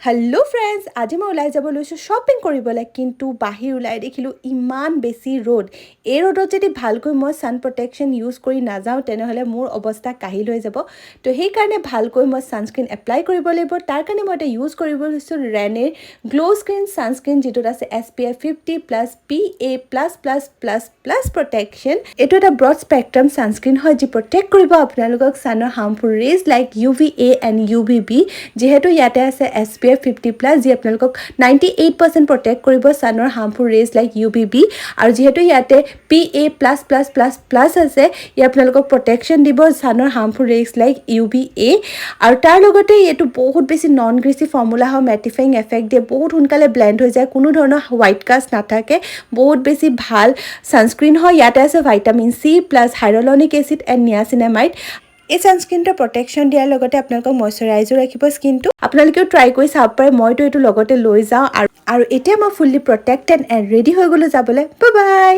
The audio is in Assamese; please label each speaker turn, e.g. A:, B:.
A: हेलो फ्रेंड्स आज मैं ওলাই যাব লৈছো শপিং কৰিবলৈ কিন্তু বাহিৰ ওলাই দেখিলো ইমান বেছি ৰ'দ এই ৰ'দত যদি ভালকৈ মই সান প্ৰটেকচন ইউজ কৰি না যাও তেনেহলে মোৰ অৱস্থা কাহিল হৈ যাব তো সেই কাৰণে ভালকৈ মই সানস্ক্ৰিন এপ্লাই কৰিব লাগিব তাৰ কাৰণে মই এটা ইউজ কৰিব লৈছো ৰেনেৰ গ্লো স্ক্ৰিন সানস্ক্ৰিন যেটোত আছে SPF 50+ PA++++ প্ৰটেকচন এটো এটা ব্ৰড স্পেক্ট্ৰাম সানস্ক্ৰিন হয় যি প্ৰটেক্ট কৰিব আপোনালোকক সানৰ harmful rays like UVA and UVB যেহেতু ইয়াতে আছে SPF 50+ যি আপোনালোকক 98% প্ৰটেক্ট কৰিব সানৰ হাৰ্মফুল ৰেজ লাইক UVB আৰু যেহেতু ইয়াতে PA++++ আছে ই আপোনালোকক প্ৰটেকচন দিব সানৰ হাৰ্মফুল ৰেজ লাইক UVA আৰু তাৰ লগতে এটো বহুত বেছি নন গ্ৰেসি ফৰ্মুলা হয় ম্যাটিফাইং এফেক্ট দিয়ে বহুত সোনকালে ব্লেন্ড হৈ যায় কোনো ধৰণৰ হোৱাইট কাষ্ট নাথাকে বহুত বেছি ভাল সানস্ক্ৰিন হয় ইয়াতে আছে vitamin C plus hyaluronic acid and niacinamide এই সানস্ক্ৰিনটো প্ৰটেকচন দিয়াৰ লগতে আপোনালোকক ময়শ্চাৰাইজো ৰাখিব স্কিনটো আপোনালোকেও ট্ৰাই কৰি চাব পাৰে মইতো এটো লগতে লৈ যাও আৰু এতিয়া মই ফুললি প্ৰটেক্টেড এণ্ড ৰেডি হৈ গলো যাবলৈ বাই বাই